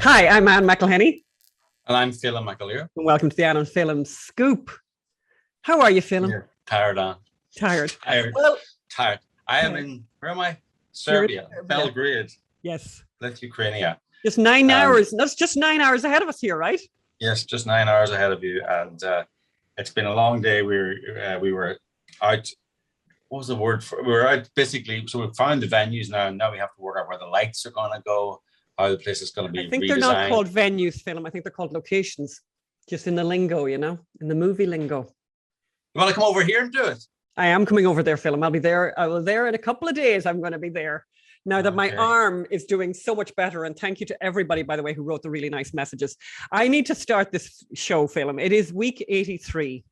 Hi, I'm Anne McElhenney. And I'm Phelim McAleer. And welcome to the Anne and Phelim Scoop. How are you, Phelim? You're tired, Anne. Tired. Tired. Well, tired. I am in, where am I? Serbia. Belgrade. Yes. Lithuania. Just 9 hours. That's just 9 hours ahead of us here, right? Yes, just 9 hours ahead of you. And it's been a long day. We were out. What was the word for? We were out basically. So we found the venues now. And now we have to work out where the lights are going to go, how the place is going to be I think redesigned. they're not called venues, Phelim. I think they're called locations. Just in the lingo, you know, in the movie lingo. You want to come over here and do it? I am coming over there, Phelim. I'll be there. I will there in a couple of days. I'm going to be there. Now that my arm is doing so much better, and thank you to everybody, by the way, who wrote the really nice messages. I need to start this show, Phelim. It is week 83.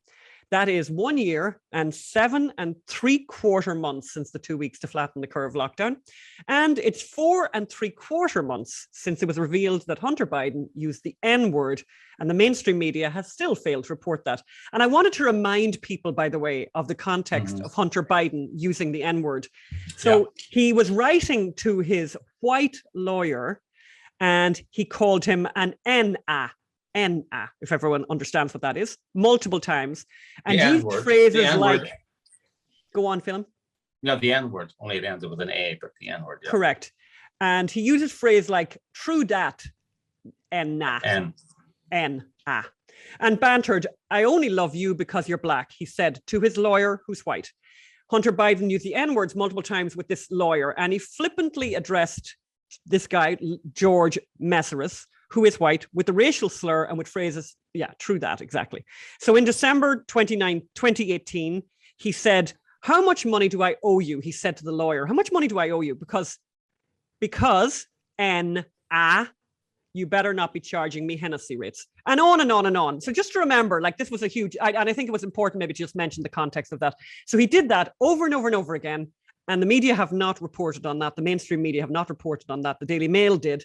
That is 1 year and 7 3/4 months since the 2 weeks to flatten the curve lockdown. And it's 4 3/4 months since it was revealed that Hunter Biden used the N-word, and the mainstream media has still failed to report that. And I wanted to remind people, by the way, of the context of Hunter Biden using the N-word. So he was writing to his white lawyer, and he called him an N-a, if everyone understands what that is, multiple times. And used phrases like, go on, Phelim. No, the N-word, only it ends with an A, but the N-word. Yeah. Correct. And he uses phrase like, true dat, N-a. N-a. And bantered, I only love you because you're black, he said to his lawyer, who's white. Hunter Biden used the N-words multiple times with this lawyer, and he flippantly addressed this guy, George Messeris, who is white, with the racial slur and with phrases, yeah, true that, exactly. So in December 29, 2018, he said, how much money do I owe you? He said to the lawyer, how much money do I owe you? Because N-a, you better not be charging me Hennessy rates. And on and on and on. So just to remember, like this was a huge, and I think it was important maybe to just mention the context of that. So he did that over and over and over again. And the media have not reported on that. The mainstream media have not reported on that. The Daily Mail did,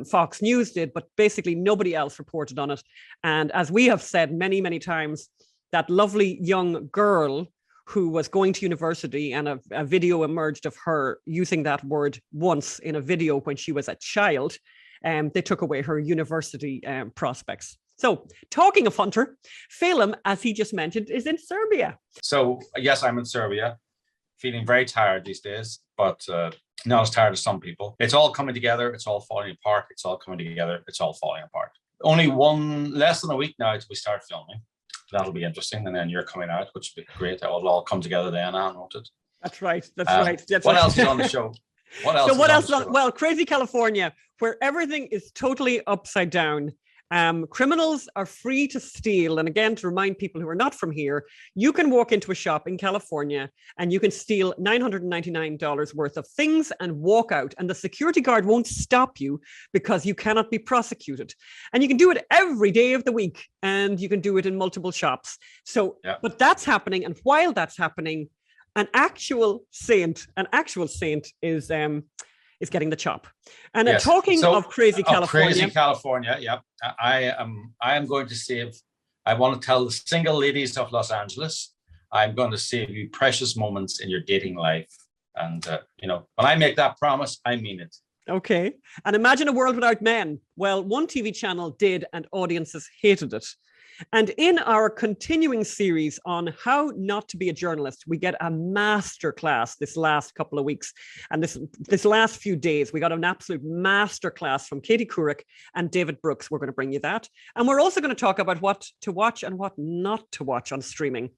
Fox News did, but basically nobody else reported on it. And as we have said many, many times, that lovely young girl who was going to university, and a video emerged of her using that word once in a video when she was a child, they took away her university prospects. So talking of Hunter, Phelim, as he just mentioned, is in Serbia. So yes, I'm in Serbia. Feeling very tired these days, but not as tired as some people. It's all coming together. It's all falling apart. It's all coming together. It's all falling apart. Only less than a week now till we start filming. That'll be interesting. And then you're coming out, which would be great. It'll all come together then, Anne, won't it? That's right. That's right. What else is on the show? What else? Well, crazy California, where everything is totally upside down. Criminals are free to steal. And again, to remind people who are not from here, you can walk into a shop in California and you can steal $999 worth of things and walk out. And the security guard won't stop you because you cannot be prosecuted. And you can do it every day of the week. And you can do it in multiple shops. So, but that's happening. And while that's happening, an actual saint is getting the chop. And talking of crazy California. Yeah. I am going to save, I want to tell the single ladies of Los Angeles, I'm going to save you precious moments in your dating life. And, when I make that promise, I mean it. Okay. And imagine a world without men. Well, one TV channel did, and audiences hated it. And in our continuing series on how not to be a journalist, we get a masterclass this last couple of weeks. And this last few days, we got an absolute masterclass from Katie Couric and David Brooks. We're going to bring you that. And we're also going to talk about what to watch and what not to watch on streaming.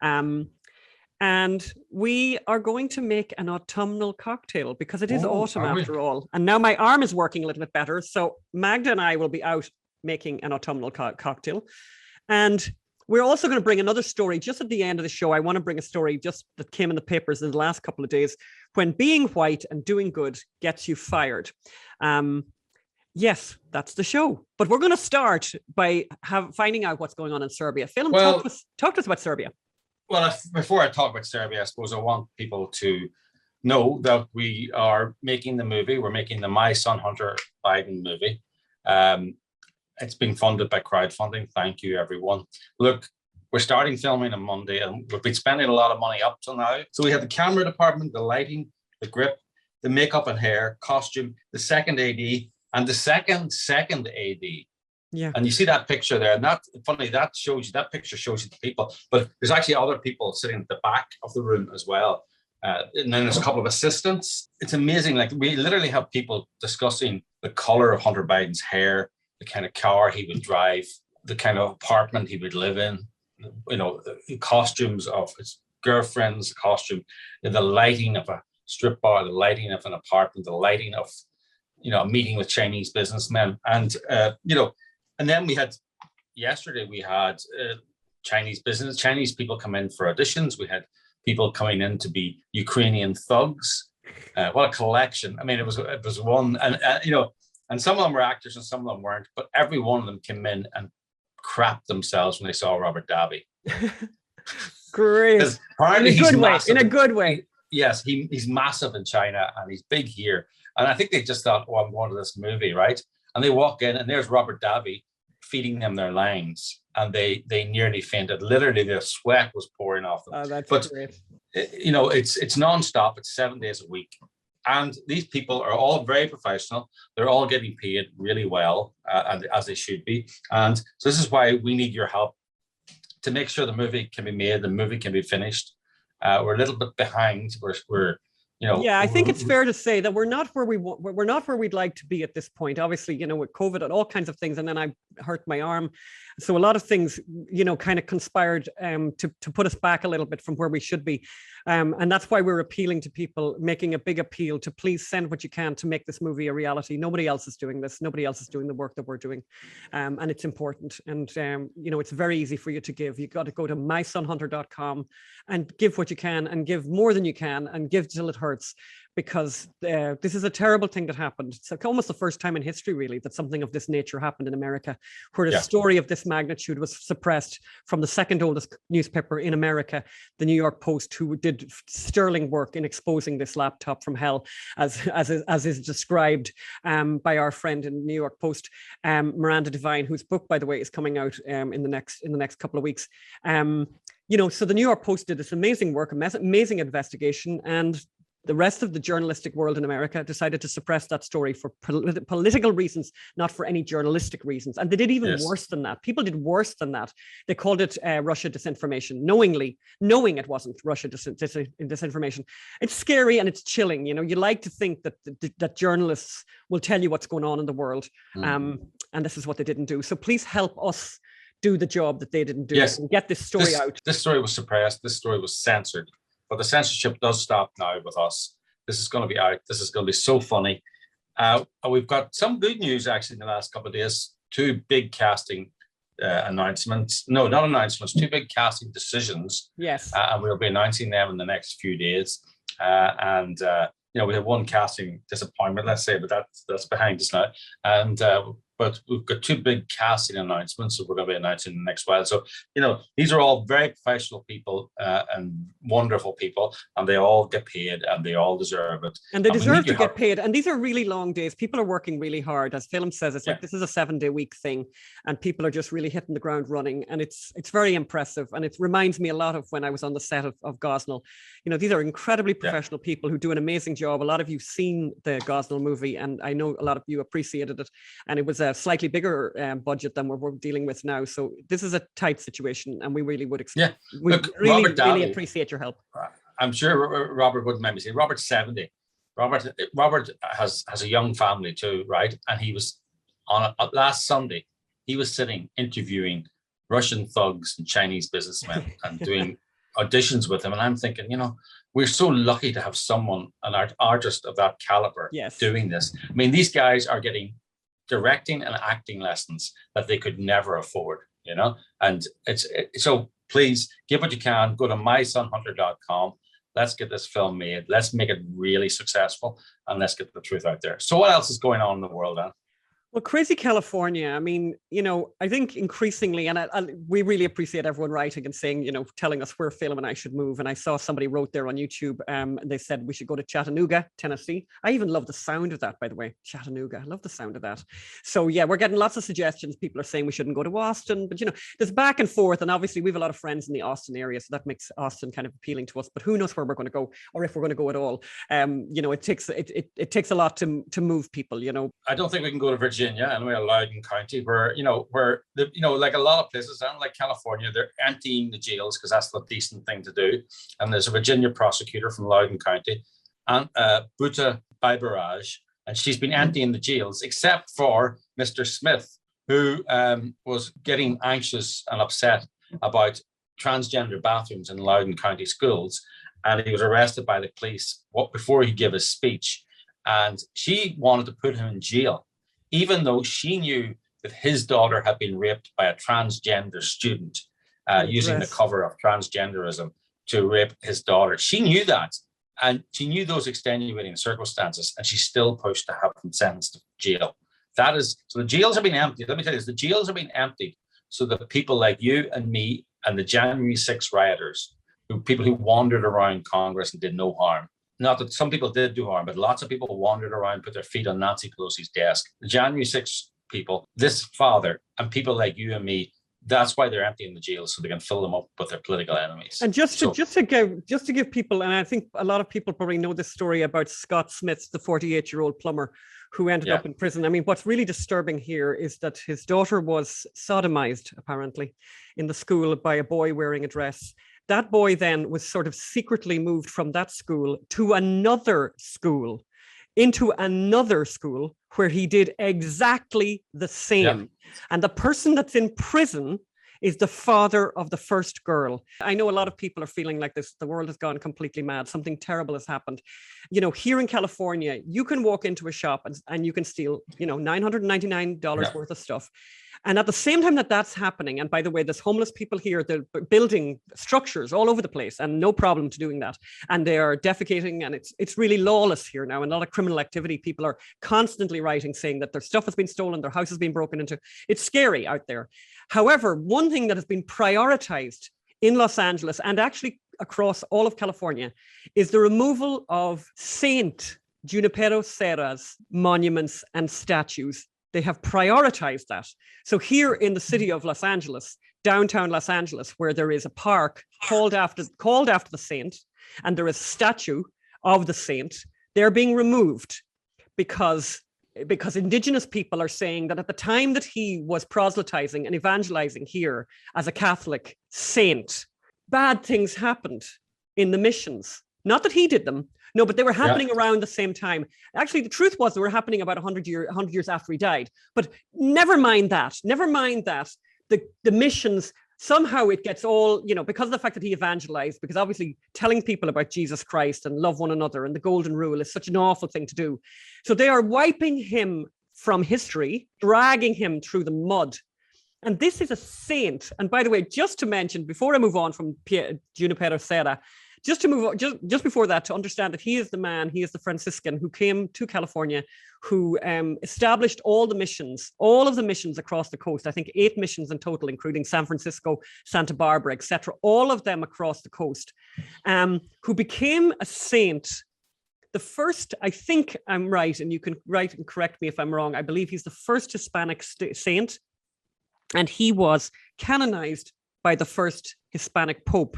And we are going to make an autumnal cocktail because it is autumn after all. And now my arm is working a little bit better. So Magda and I will be out making an autumnal cocktail. And we're also going to bring another story just at the end of the show. I want to bring a story just that came in the papers in the last couple of days when being white and doing good gets you fired. Yes, that's the show. But we're going to start by finding out what's going on in Serbia. Phelim, talk to us about Serbia. Well, before I talk about Serbia, I suppose I want people to know that we are making the movie. We're making the My Son Hunter Biden movie. It's being funded by crowdfunding. Thank you, everyone. Look, we're starting filming on Monday, and we've been spending a lot of money up till now. So we have the camera department, the lighting, the grip, the makeup and hair, costume, the second AD, And the second AD. Yeah. And you see that picture there, and that picture shows you the people, but there's actually other people sitting at the back of the room as well. And then there's a couple of assistants. It's amazing. Like, we literally have people discussing the color of Hunter Biden's hair, the kind of car he would drive, the kind of apartment he would live in, you know, the costumes of his girlfriend's costume, the lighting of a strip bar, the lighting of an apartment, the lighting of, you know, a meeting with Chinese businessmen. And, you know, and then yesterday we had Chinese people come in for auditions. We had people coming in to be Ukrainian thugs. What a collection. I mean, it was one, and you know, and some of them were actors and some of them weren't, but every one of them came in and crapped themselves when they saw Robert Davi. Great. In a good way. Yes, he's massive in China and he's big here. And I think they just thought, oh, I'm going to this movie, right? And they walk in and there's Robert Davi feeding them their lines, and they nearly fainted. Literally, their sweat was pouring off them. Oh, that's great. You know, it's nonstop. It's 7 days a week. And these people are all very professional. They're all getting paid really well, and as they should be. And so this is why we need your help to make sure the movie can be made, the movie can be finished. We're a little bit behind. We're you know. Yeah, I think it's fair to say that we're not where we're not where we'd like to be at this point. Obviously, you know, with COVID and all kinds of things, and then I hurt my arm. So a lot of things, you know, kind of conspired to put us back a little bit from where we should be. And that's why we're appealing to people, making a big appeal to please send what you can to make this movie a reality. Nobody else is doing this. Nobody else is doing the work that we're doing. And it's important. And, you know, it's very easy for you to give. You got to go to mysonhunter.com and give what you can, and give more than you can, and give till it hurts. Because this is a terrible thing that happened. It's like almost the first time in history, really, that something of this nature happened in America, where a story of this magnitude was suppressed from the second oldest newspaper in America, the New York Post, who did sterling work in exposing this laptop from hell, as is described by our friend in New York Post, Miranda Devine, whose book, by the way, is coming out in the next couple of weeks. You know, so the New York Post did this amazing work, amazing investigation, and the rest of the journalistic world in America decided to suppress that story for political reasons, not for any journalistic reasons. And they did even worse than that. People did worse than that. They called it Russia disinformation, knowing it wasn't Russia disinformation. It's scary and it's chilling. You know, you like to think that journalists will tell you what's going on in the world. And this is what they didn't do. So please help us do the job that they didn't do and get this story out. This story was suppressed. This story was censored. But the censorship does stop now with us. This is going to be out. This is going to be so funny. We've got some good news actually in the last couple of days. Two big casting announcements. No, not announcements. Two big casting decisions. Yes. And we'll be announcing them in the next few days. You know, we have one casting disappointment, let's say, but that's behind us now. And but we've got two big casting announcements that we're going to be announcing in the next while. So, you know, these are all very professional people and wonderful people, and they all get paid and they all deserve it. And they deserve to get paid. And these are really long days. People are working really hard. As Phelim says, it's like this is a 7-day week thing, and people are just really hitting the ground running. And it's very impressive. And it reminds me a lot of when I was on the set of 𝙤𝙤𝙤. You know, these are incredibly professional people who do an amazing job. A lot of you seen the 𝙤𝙤𝙤 movie, and I know a lot of you appreciated it. And it was a slightly bigger budget than we're dealing with now. So this is a tight situation, and we really would really appreciate your help. I'm sure Robert wouldn't mind me saying, Robert's 70. Robert has a young family too, right? And he was on last Sunday, he was sitting interviewing Russian thugs and Chinese businessmen and doing auditions with them. And I'm thinking, you know, we're so lucky to have someone, an artist of that caliber, doing this. I mean, these guys are getting directing and acting lessons that they could never afford, you know. And so please give what you can. Go to mysonhunter.com. Let's get this film made. Let's make it really successful, and let's get the truth out there. So what else is going on in the world, Anne? Well, crazy California. I mean, I think increasingly, and we really appreciate everyone writing and saying, telling us where Phelim and I should move. And I saw somebody wrote there on YouTube, they said we should go to Chattanooga, Tennessee. I even love the sound of that, by the way, Chattanooga. I love the sound of that. So yeah, we're getting lots of suggestions. People are saying we shouldn't go to Austin, but there's back and forth. And obviously we have a lot of friends in the Austin area, so that makes Austin kind of appealing to us, but who knows where we're going to go or if we're going to go at all. It takes a lot to move people, I don't think we can go to Virginia and we're Loudoun County where, like a lot of places, and like California, they're emptying the jails because that's the decent thing to do. And there's a Virginia prosecutor from Loudoun County, and 𝙎𝙤𝙤 𝙃𝙪𝙣, and she's been emptying the jails except for Mr. Smith, who was getting anxious and upset about transgender bathrooms in Loudoun County schools. And he was arrested by the police before he gave his speech. And she wanted to put him in jail, even though she knew that his daughter had been raped by a transgender student using the cover of transgenderism to rape his daughter. She knew that, and she knew those extenuating circumstances, and she still pushed to have him sentenced to jail. So the jails have been emptied. Let me tell you this, the jails have been emptied so that people like you and me and the January 6 rioters, people who wandered around Congress and did no harm. Not that some people did do harm, but lots of people wandered around, put their feet on Nancy Pelosi's desk. The January 6 people, this father, and people like you and me, that's why they're emptying the jails, so they can fill them up with their political enemies. And just to give people, and I think a lot of people probably know this story about Scott Smith, the 48-year-old plumber who ended up in prison. I mean, what's really disturbing here is that his daughter was sodomized, apparently, in the school by a boy wearing a dress. That boy then was sort of secretly moved from that school to another school, into another school where he did exactly the same. Yeah. And the person that's in prison is the father of the first girl. I know a lot of people are feeling like this. The world has gone completely mad. Something terrible has happened. Here in California, you can walk into a shop and you can steal, $999 worth of stuff. And at the same time that that's happening, and by the way, there's homeless people here, they're building structures all over the place and no problem to doing that. And they are defecating, and it's really lawless here now, and a lot of criminal activity. People are constantly writing saying that their stuff has been stolen, their house has been broken into. It's scary out there. However, one thing that has been prioritized in Los Angeles and actually across all of California is the removal of Saint Junipero Serra's monuments and statues. They have prioritized that. So here in the city of Los Angeles, downtown Los Angeles, where there is a park called after the saint, and there is a statue of the saint, they're being removed because indigenous people are saying that at the time that he was proselytizing and evangelizing here as a Catholic saint, bad things happened in the missions. Not that he did them, no, but they were happening around the same time. Actually, the truth was they were happening about 100 years after he died. But never mind that. The missions, somehow it gets all, because of the fact that he evangelized, because obviously telling people about Jesus Christ and love one another and the golden rule is such an awful thing to do. So they are wiping him from history, dragging him through the mud. And this is a saint. And by the way, just to mention, before I move on from Junipero Serra, just before that, to understand that he is the Franciscan who came to California, who established all of the missions across the coast. I think 8 missions in total, including San Francisco, Santa Barbara, etc. All of them across the coast, who became a saint. The first, I think I'm right, and you can write and correct me if I'm wrong, I believe he's the first Hispanic saint, and he was canonized by the first Hispanic Pope.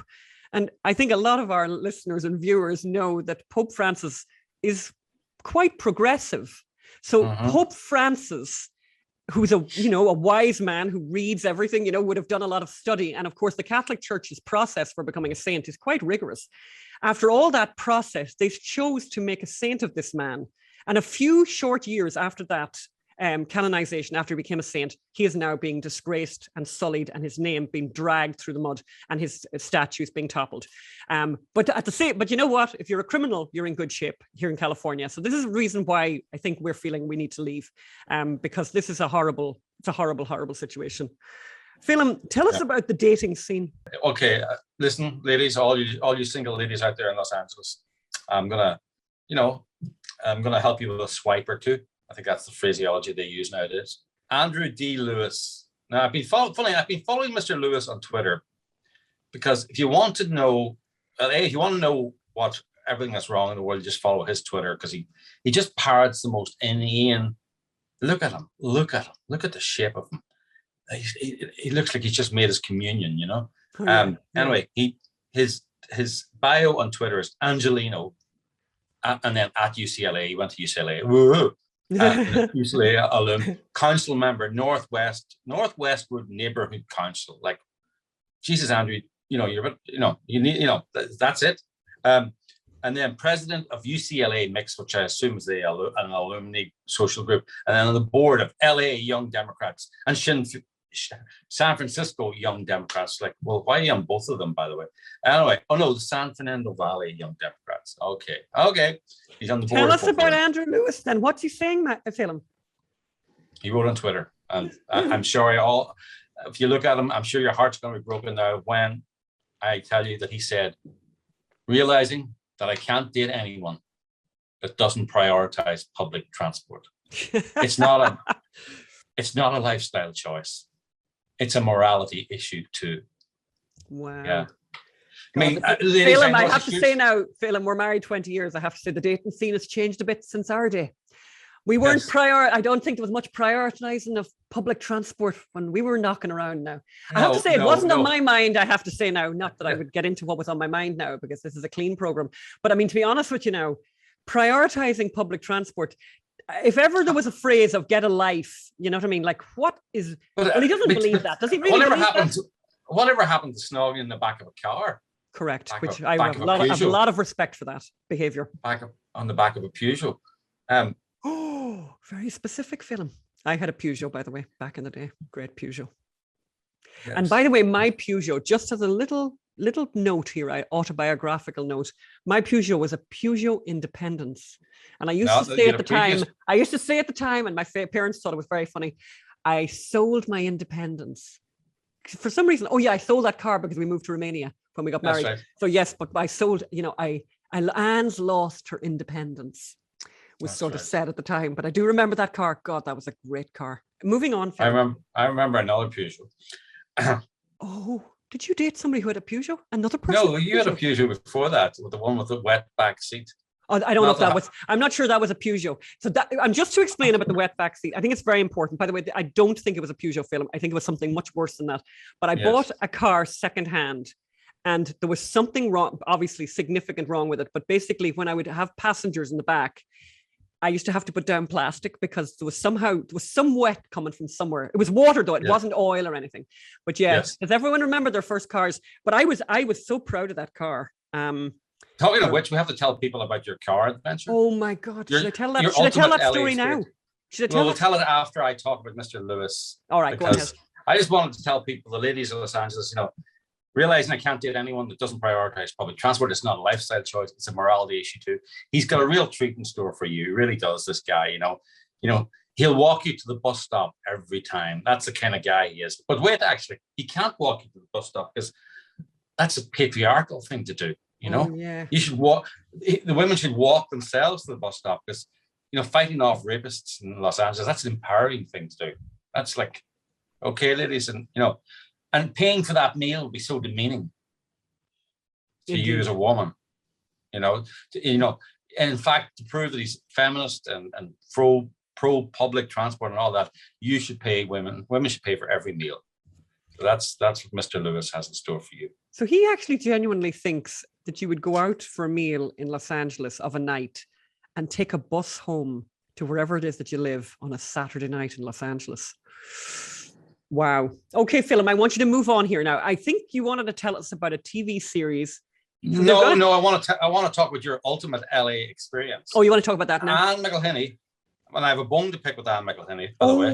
And I think a lot of our listeners and viewers know that Pope Francis is quite progressive. So Pope Francis, who's a wise man who reads everything, would have done a lot of study. And of course, the Catholic Church's process for becoming a saint is quite rigorous. After all that process, they chose to make a saint of this man. And a few short years after that, canonization, after he became a saint, he is now being disgraced and sullied, and his name being dragged through the mud, and his statues being toppled. But you know what? If you're a criminal, you're in good shape here in California. So this is a reason why I think we're feeling we need to leave, because this is a horrible situation. Phelim, tell us about the dating scene. Okay, listen, ladies, all you single ladies out there in Los Angeles, I'm gonna help you with a swipe or two. I think that's the phraseology they use nowadays. Andrew D. Lewis. Now, I've been following Mr. Lewis on Twitter because if you want to know, if you want to know what everything that's wrong in the world, just follow his Twitter because he just parrots the most inane. Look at him. Look at him. Look at the shape of him. He looks like he's just made his communion, you know. Anyway, his bio on Twitter is Angelino, and then at UCLA. He went to UCLA. Woo! UCLA alum, council member, Northwestwood Neighborhood Council. Like, Jesus, Andrew, you need, that's it. And then president of UCLA Mix, which I assume is an alumni social group, and then on the board of LA Young Democrats and San Francisco Young Democrats. Like, well, why are you on both of them, by the way? Anyway, the San Fernando Valley Young Democrats. Okay. He's on the board. Tell us about Andrew Lewis then. What's he saying, Phelim? He wrote on Twitter, and I'm sure if you look at him, I'm sure your heart's going to be broken now when I tell you that he said, realizing that I can't date anyone that doesn't prioritize public transport. It's not a lifestyle choice. It's a morality issue too. Wow. Yeah. I mean, Phelim, I have to say now, Phelim, we're married 20 years. I have to say the dating scene has changed a bit since our day. We weren't I don't think there was much prioritizing of public transport when we were knocking around now. I have to say, it wasn't on my mind, I have to say now, not that I would get into what was on my mind now, because this is a clean program. But I mean, to be honest with you now, prioritizing public transport, if ever there was a phrase of get a life, you know what I mean? Like, what is, well, he doesn't believe that. Does he really believe that? Whatever happened to snogging in the back of a car? Correct, which I have a lot of respect for that behavior. On the back of a Peugeot. Oh, very specific film. I had a Peugeot, by the way, back in the day. Great Peugeot. Yes. And by the way, my Peugeot, just as a little note here, autobiographical note, my Peugeot was a Peugeot Independence. And I used to say at the time, and my parents thought it was very funny, I sold my independence. For some reason, I sold that car because we moved to Romania when we got married. Right. So yes, but I sold, Anne's lost her independence. Was That's sort of said at the time, but I do remember that car. God, that was a great car. Moving on. I remember another Peugeot. Oh, did you date somebody who had a Peugeot? Another person? No, you had a Peugeot before that, with the one with the wet back seat. Oh, I don't know if that was. I'm not sure that was a Peugeot. So I'm just to explain about the wet back seat. I think it's very important. By the way, I don't think it was a Peugeot film. I think it was something much worse than that. But I bought a car secondhand. And there was something wrong, obviously significant wrong with it. But basically, when I would have passengers in the back, I used to have to put down plastic because there was some wet coming from somewhere. It was water though; it wasn't oil or anything. But does everyone remember their first cars? But I was so proud of that car. Talking of which, we have to tell people about your car adventure. Oh my God! Should I tell that story now? We'll tell it after I talk about Mr. Lewis. All right, go ahead. I just wanted to tell people, the ladies of Los Angeles, realizing I can't date anyone that doesn't prioritize public transport. It's not a lifestyle choice. It's a morality issue too. He's got a real treat in store for you. He really does, this guy, he'll walk you to the bus stop every time. That's the kind of guy he is. But wait, actually, he can't walk you to the bus stop because that's a patriarchal thing to do. You should walk. The women should walk themselves to the bus stop because, fighting off rapists in Los Angeles, that's an empowering thing to do. That's like, okay, ladies, and paying for that meal would be so demeaning to you as a woman, and in fact, to prove that he's feminist and pro public transport and all that, you should pay women should pay for every meal. So that's what Mr. Lewis has in store for you. So he actually genuinely thinks that you would go out for a meal in Los Angeles of a night and take a bus home to wherever it is that you live on a Saturday night in Los Angeles. Wow. Okay, Phelim, I want you to move on here now. I think you wanted to tell us about a TV series. No, I want to talk about your ultimate LA experience. Oh, you want to talk about that now? Anne McElhinney. And I have a bone to pick with Anne McElhinney, by the way.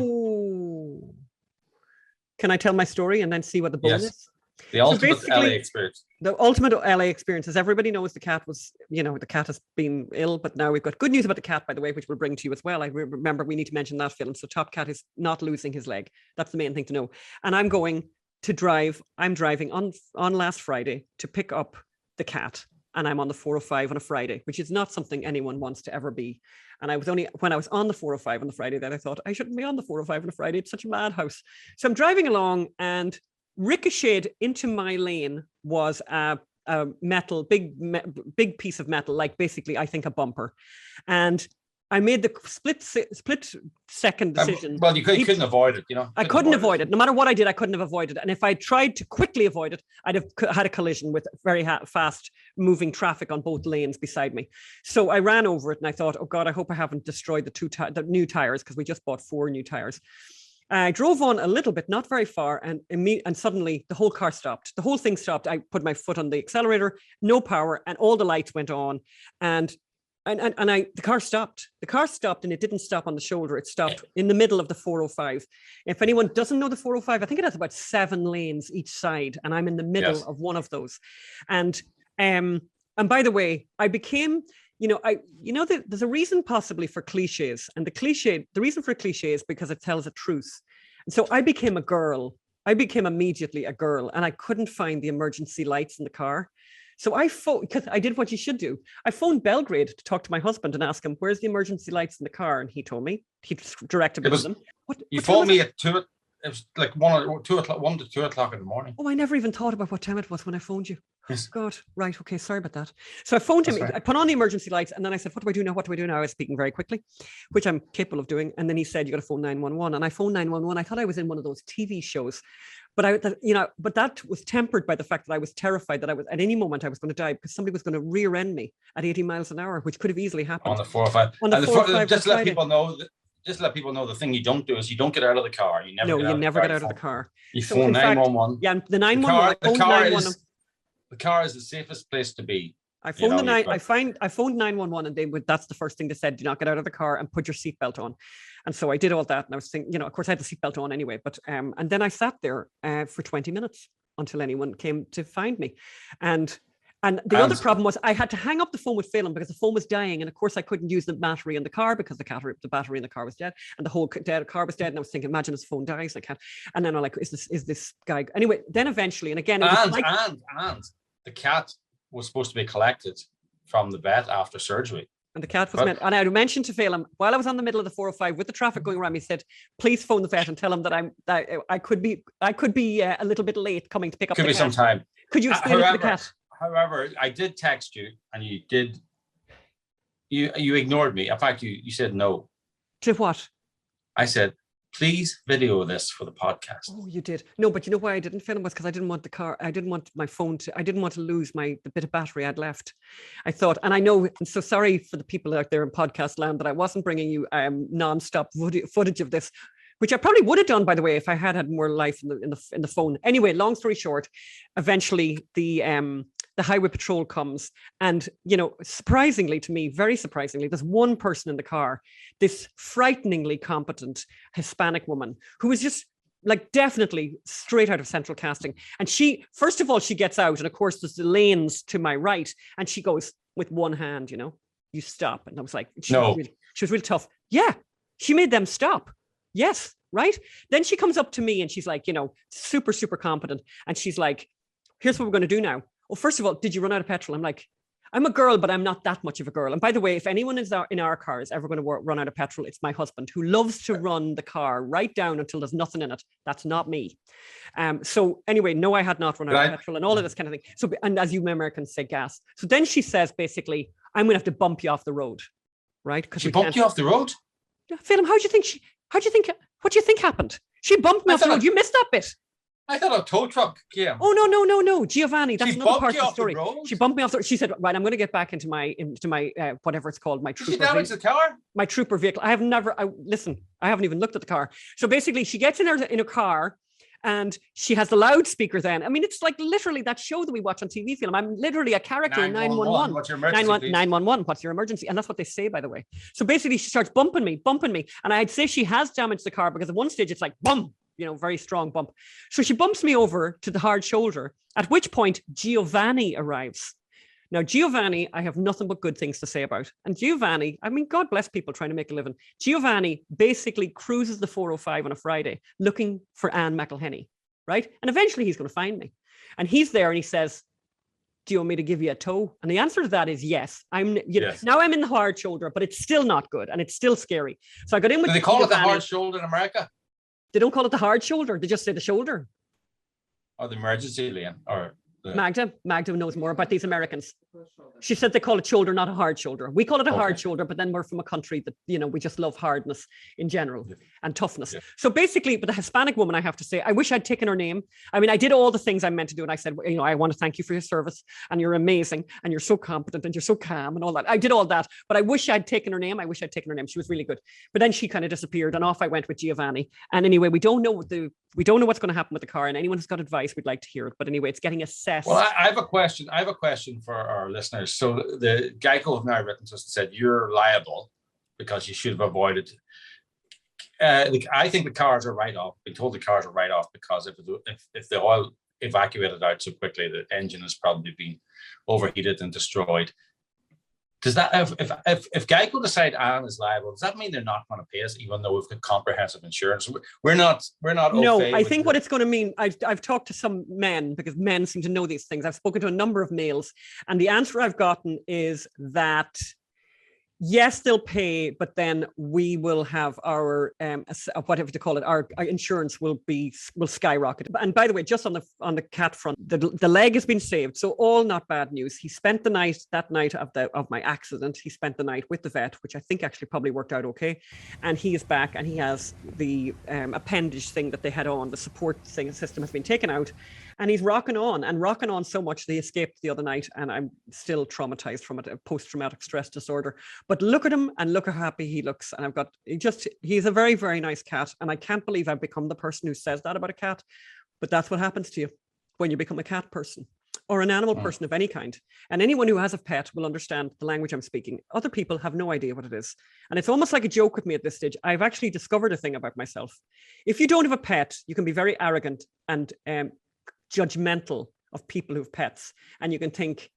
Can I tell my story and then see what the bone is? The ultimate LA experience. The ultimate LA experience, as everybody knows, the cat was, the cat has been ill, but now we've got good news about the cat, by the way, which we'll bring to you as well. I remember we need to mention that film. So Top Cat is not losing his leg. That's the main thing to know. And I'm driving on last Friday to pick up the cat and I'm on the 405 on a Friday, which is not something anyone wants to ever be. And I was only, when I was on the 405 on the Friday, that I thought I shouldn't be on the 405 on a Friday. It's such a madhouse. So I'm driving along, and ricocheted into my lane was a metal, big piece of metal, like basically, I think a bumper. And I made the split second decision. Well, you couldn't avoid it, you know. I couldn't avoid it. No matter what I did, I couldn't have avoided it. And if I tried to quickly avoid it, I'd have had a collision with very fast moving traffic on both lanes beside me. So I ran over it, and I thought, oh God, I hope I haven't destroyed the new tires, because we just bought 4 new tires. I drove on a little bit, not very far, and suddenly the whole car stopped. The whole thing stopped. I put my foot on the accelerator, no power, and all the lights went on. And the car stopped. The car stopped, and it didn't stop on the shoulder. It stopped in the middle of the 405. If anyone doesn't know the 405, I think it has about 7 lanes each side, and I'm in the middle of one of those. And by the way, I became, there's a reason possibly for cliches, and the reason for a cliche is because it tells a truth. And so I became a girl. I became immediately a girl, and I couldn't find the emergency lights in the car. So because I did what you should do. I phoned Belgrade to talk to my husband and ask him, where's the emergency lights in the car? And he told me, he directed me to them. You phoned me at 2, it was like 1 to 2 o'clock in the morning. Oh, I never even thought about what time it was when I phoned you. Yes. Oh, God, right, okay, sorry about that. So I phoned him, right. I put on the emergency lights, and then I said, what do I do now? What do I do now? I was speaking very quickly, which I'm capable of doing. And then he said, you got to phone 911. And I phoned 911. I thought I was in one of those TV shows. But that was tempered by the fact that I was terrified that at any moment I was going to die, because somebody was going to rear end me at 80 miles an hour, which could have easily happened. On the 405. Just let people know. Just let people know the thing you don't do is you don't get out of the car. You never get out of the car. You phone 911. Yeah, the 911. The car is the safest place to be. I phoned I phoned 911, and that's the first thing they said: do not get out of the car and put your seatbelt on. And so I did all that, and I was thinking, of course I had the seatbelt on anyway, but and then I sat there for 20 minutes until anyone came to find me. And the other problem was I had to hang up the phone with Phelan because the phone was dying, and of course I couldn't use the battery in the car because the battery in the car was dead, and the whole car was dead. And I was thinking, imagine his phone dies, I can't. And then I'm like, is this guy? Anyway, then eventually, and again, and the cat was supposed to be collected from the vet after surgery. And the cat was meant, and I mentioned to Phelan while I was on the middle of the 405 with the traffic going around me, said, please phone the vet and tell him that I could be a little bit late coming to pick up the cat. Could be some time. Could you explain it to the cat? However, I did text you, and you ignored me. In fact, you said no. To what? I said, please video this for the podcast. Oh, you did. No, but you know why I didn't film was because I didn't want the car. I didn't want my phone I didn't want to lose the bit of battery I'd left. I thought, and I know, and so sorry for the people out there in podcast land that I wasn't bringing you non-stop footage of this, which I probably would have done, by the way, if I had more life in the phone. Anyway, long story short, eventually the highway patrol comes, and surprisingly to me, very surprisingly, there's one person in the car, this frighteningly competent Hispanic woman who was just like definitely straight out of Central Casting. And she, first of all, she gets out, and of course there's the lanes to my right, and she goes with one hand, you stop. And I was like, she was really tough. Yeah, she made them stop. Yes, right. Then she comes up to me, and she's like, super, super competent. And she's like, here's what we're going to do now. Well, first of all, did you run out of petrol? I'm like, I'm a girl, but I'm not that much of a girl. And by the way, if anyone in our car is ever going to run out of petrol, it's my husband, who loves to run the car right down until there's nothing in it. That's not me. So anyway, no, I had not run out of petrol and all of this kind of thing. So, and as you Americans say, gas. So then she says, basically, I'm going to have to bump you off the road, right? Because she bumped you off the road? Yeah, Phelan, what do you think happened? She bumped me off the road. You missed that bit. I thought a tow truck came. Oh, no. Giovanni, that's another part of the story. She bumped me off the road. She said, right, I'm going to get back into my whatever it's called, my trooper. Did she damage the car? My trooper vehicle. I haven't even looked at the car. So basically she gets in her car, and she has the loudspeaker then. I mean, it's like literally that show that we watch on TV film. I'm literally a character in 911. What's your emergency? 911, what's your emergency? And that's what they say, by the way. So basically she starts bumping me. And I'd say she has damaged the car, because at one stage it's like, boom, very strong bump. So she bumps me over to the hard shoulder, at which point Giovanni arrives. Now, Giovanni, I have nothing but good things to say about. And Giovanni, I mean, God bless people trying to make a living. Giovanni basically cruises the 405 on a Friday looking for Anne McElhenney, right? And eventually he's going to find me. And he's there, and he says, do you want me to give you a toe? And the answer to that is yes. Yes. Now I'm in the hard shoulder, but it's still not good. And it's still scary. So I got in with... Do they call it the hard shoulder in America? They don't call it the hard shoulder. They just say the shoulder. Or the emergency lane? Or Magda knows more about these Americans. She said they call it shoulder, not a hard shoulder. We call it a hard shoulder, but then we're from a country that, you know, we just love hardness in general and toughness. Yeah. So basically, but the Hispanic woman, I have to say, I wish I'd taken her name. I mean, I did all the things I meant to do. And I said, you know, I want to thank you for your service and you're amazing and you're so competent and you're so calm and all that. I did all that, but I wish I'd taken her name. She was really good. But then she kind of disappeared and off I went with Giovanni. And anyway, we don't know what's going to happen with the car, and anyone who's got advice, we'd like to hear it. But anyway, it's getting assessed. Well, I have a question. For our listeners. So the Geico have now written to us and said you're liable because you should have avoided. I think the cars are right off. Been told the cars are right off because if the oil evacuated out so quickly, the engine has probably been overheated and destroyed. Does that if Geico decide Anne is liable, does that mean they're not going to pay us, even though we've got comprehensive insurance? We're not. No, I think what it's going to mean. I've talked to some men because men seem to know these things. I've spoken to a number of males, and the answer I've gotten is that yes, they'll pay, but then we will have our whatever to call it, our insurance will skyrocket. And by the way, just on the cat front, the leg has been saved, so all not bad news. He spent that night of my accident. He spent the night with the vet, which I think actually probably worked out okay. And he is back, and he has the appendage thing that they had on. The support system has been taken out. And he's rocking on so much that he escaped the other night, and I'm still traumatized from it, post-traumatic stress disorder. But look at him and look how happy he looks. And he's a very, very nice cat. And I can't believe I've become the person who says that about a cat. But that's what happens to you when you become a cat person or an animal person of any kind. And anyone who has a pet will understand the language I'm speaking. Other people have no idea what it is. And it's almost like a joke with me at this stage. I've actually discovered a thing about myself. If you don't have a pet, you can be very arrogant and judgmental of people who have pets, and you can think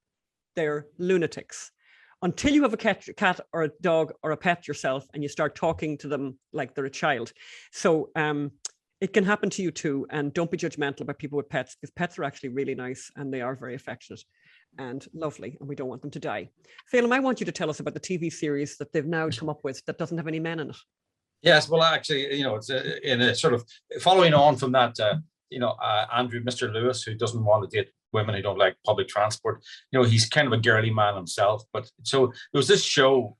they're lunatics until you have a cat or a dog or a pet yourself, and you start talking to them like they're a child. So it can happen to you too, and don't be judgmental about people with pets, because pets are actually really nice and they are very affectionate and lovely, and we don't want them to die. Phelim, I want you to tell us about the TV series that they've now come up with that doesn't have any men in it. Yes, well, actually, it's in a sort of following on from that. Andrew, Mr. Lewis, who doesn't want to date women who don't like public transport. He's kind of a girly man himself. But so there was this show,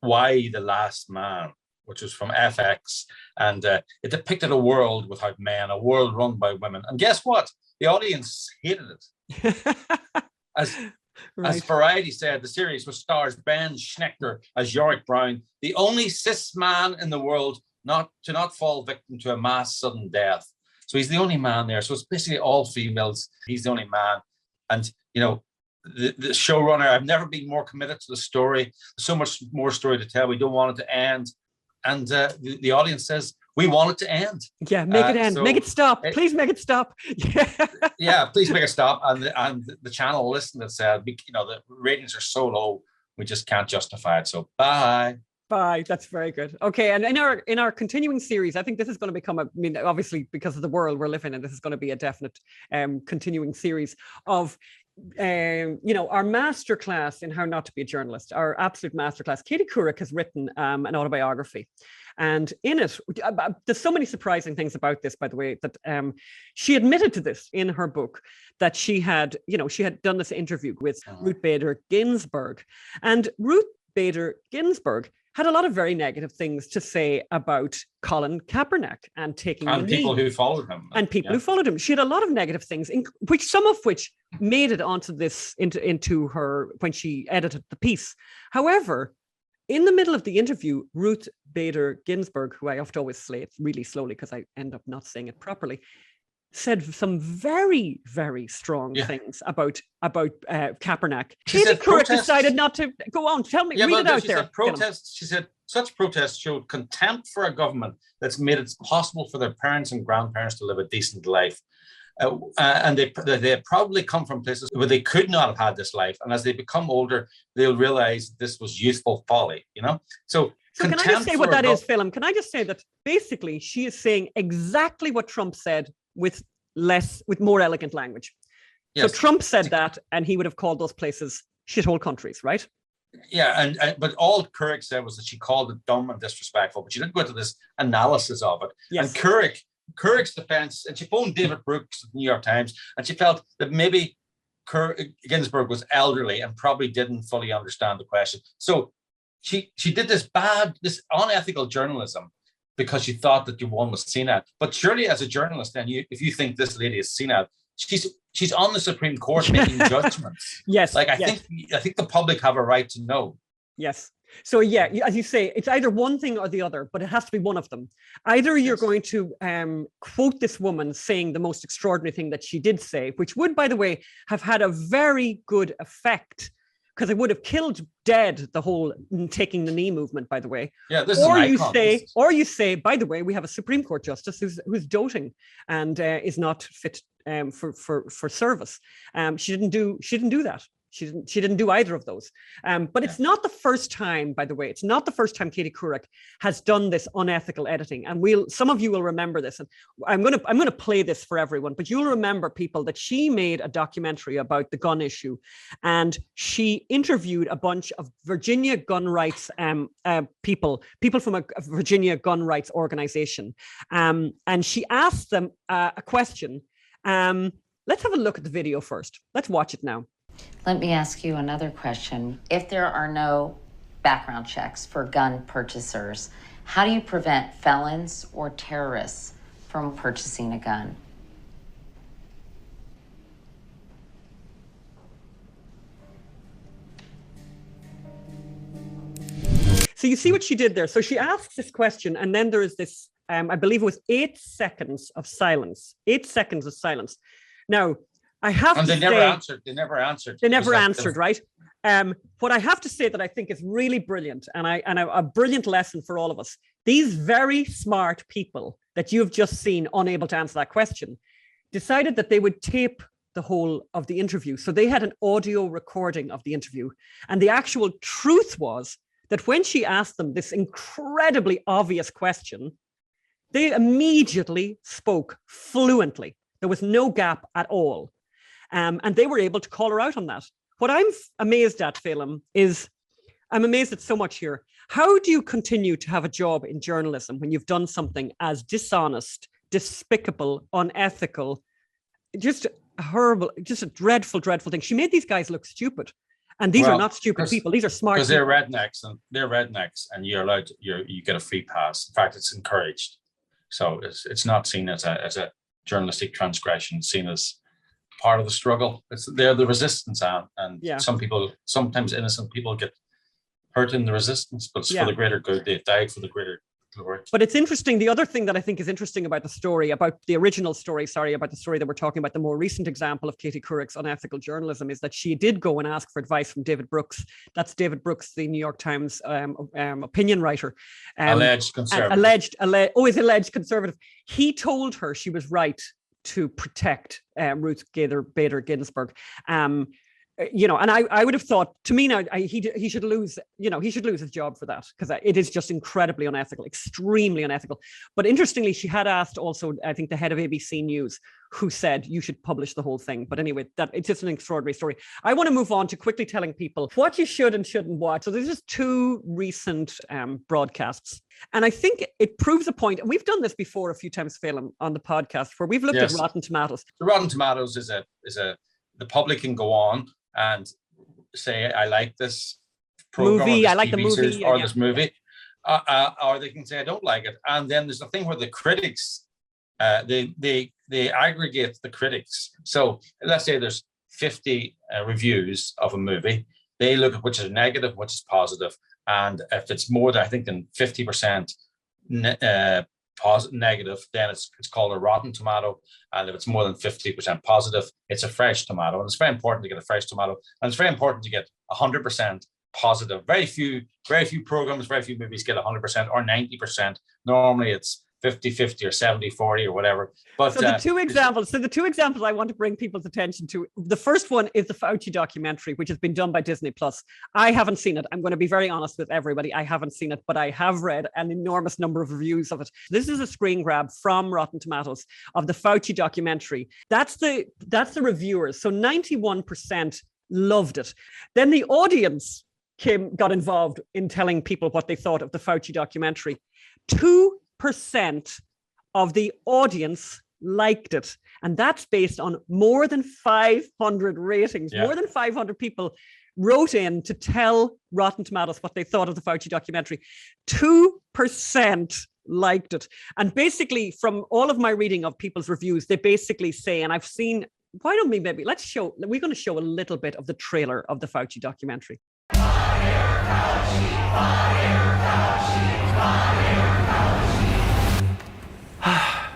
Why the Last Man, which was from FX. And it depicted a world without men, a world run by women. And guess what? The audience hated it. As Variety said, the series, which stars Ben Schnechter as Yorick Brown, the only cis man in the world not fall victim to a mass sudden death. So he's the only man there. So it's basically all females. He's the only man. And, the showrunner, I've never been more committed to the story. There's so much more story to tell. We don't want it to end. And the audience says, we want it to end. Yeah, make it end. Make it stop. Please make it stop. Yeah, please make it stop. And the channel listened and said, the ratings are so low, we just can't justify it. So bye. Bye. That's very good. Okay, and in our continuing series, I think this is going to become obviously because of the world we're living in, this is going to be a definite continuing series of our masterclass in how not to be a journalist, our absolute masterclass. Katie Couric has written an autobiography, and in it, there's so many surprising things about this, by the way, that she admitted to this in her book, that she had done this interview with Ruth Bader Ginsburg, and Ruth Bader Ginsburg had a lot of very negative things to say about Colin Kaepernick and taking the knee. People who followed him. And people who followed him. She had a lot of negative things, some of which made it onto this into her when she edited the piece. However, in the middle of the interview, Ruth Bader Ginsburg, who I have to always say it really slowly because I end up not saying it properly, said some very, very strong things about Kaepernick. Katie Couric decided not to go on. Tell me, read it out there. She said such protests showed contempt for a government that's made it possible for their parents and grandparents to live a decent life. And they probably come from places where they could not have had this life. And as they become older, they'll realize this was youthful folly, So can I just say what that is, Phelim? Can I just say that basically she is saying exactly what Trump said with more elegant language. So Trump said that, and he would have called those places shithole countries, right? Yeah, but all Couric said was that she called it dumb and disrespectful, but she didn't go into this analysis of it. Yes. And Couric's defense, and she phoned David Brooks of the New York Times, and she felt that maybe Ginsburg was elderly and probably didn't fully understand the question. So she did this unethical journalism because she thought that one was senile. But surely, as a journalist, then if you think this lady is senile, she's on the Supreme Court making judgments. Yes. Like I think the public have a right to know. Yes. So yeah, as you say, it's either one thing or the other, but it has to be one of them. Either you're going to quote this woman saying the most extraordinary thing that she did say, which would, by the way, have had a very good effect, because it would have killed dead the whole taking the knee movement, by the way. Yeah, this is an icon. Or you say, by the way, we have a Supreme Court justice who's doting and is not fit for service. She didn't do that. She didn't do either of those. But it's not the first time, by the way, it's not the first time Katie Couric has done this unethical editing. And some of you will remember this. And I'm gonna play this for everyone, but you'll remember, people, that she made a documentary about the gun issue, and she interviewed a bunch of Virginia gun rights people from a Virginia gun rights organization. And she asked them a question. Let's have a look at the video first. Let's watch it now. Let me ask you another question. If there are no background checks for gun purchasers, how do you prevent felons or terrorists from purchasing a gun? So you see what she did there. So she asks this question, and then there is this, I believe it was 8 seconds of silence. 8 seconds of silence. Now, I have to say, They never answered. They never answered, right? What I have to say that I think is really brilliant, and a brilliant lesson for all of us. These very smart people that you've just seen unable to answer that question decided that they would tape the whole of the interview. So they had an audio recording of the interview. And the actual truth was that when she asked them this incredibly obvious question, they immediately spoke fluently. There was no gap at all. And they were able to call her out on that. What I'm amazed at, Phelim, is I'm amazed at so much here. How do you continue to have a job in journalism when you've done something as dishonest, despicable, unethical, just horrible, just a dreadful, dreadful thing? She made these guys look stupid. And these are not stupid people. These are smart people. Because they're rednecks, and you're allowed to, you get a free pass. In fact, it's encouraged. So it's not seen as a journalistic transgression, it's seen as part of the struggle. They're the resistance, and some people, sometimes innocent people, get hurt in the resistance, but it's for the greater good. They've died for the greater glory. But it's interesting. The other thing that I think is interesting about the story, about the story that we're talking about, the more recent example of Katie Couric's unethical journalism, is that she did go and ask for advice from David Brooks. That's David Brooks, the New York Times opinion writer. Alleged conservative. Alleged conservative. He told her she was right to protect Ruth Bader Ginsburg. And I would have thought, to me now, he should lose, he should lose his job for that, because it is just incredibly unethical, extremely unethical. But interestingly, she had asked also, I think, the head of ABC News, who said you should publish the whole thing. But anyway, it's just an extraordinary story. I want to move on to quickly telling people what you should and shouldn't watch. So there's just 2 recent broadcasts. And I think it proves a point. And we've done this before a few times, Phelim, on the podcast, where we've looked at Rotten Tomatoes. The Rotten Tomatoes is the public can go on and say, I like this program, movie, I like TV the movie, series, or this movie, or they can say, I don't like it. And then there's a thing where the critics, they aggregate the critics. So let's say there's 50 reviews of a movie. They look at which is negative, which is positive. And if it's more than, I think, than 50% negative, then it's called a rotten tomato. And if it's more than 50% positive, it's a fresh tomato. And it's very important to get a fresh tomato. And it's very important to get 100% positive. Very few programs, very few movies get 100% or 90%. Normally it's 50-50 or 70-40 or whatever. But so the two examples I want to bring people's attention to, the first one is the Fauci documentary, which has been done by Disney Plus. I haven't seen it. I'm going to be very honest with everybody. I haven't seen it, but I have read an enormous number of reviews of it. This is a screen grab from Rotten Tomatoes of the Fauci documentary. That's the reviewers. So 91% loved it. Then the audience got involved in telling people what they thought of the Fauci documentary. 2% of the audience liked it. And that's based on more than 500 ratings. Yeah. More than 500 people wrote in to tell Rotten Tomatoes what they thought of the Fauci documentary. 2% liked it. And basically, from all of my reading of people's reviews, they basically say, and I've seen, why don't we maybe, we're going to show a little bit of the trailer of the Fauci documentary. Fire Fauci, fire Fauci, fire Fauci.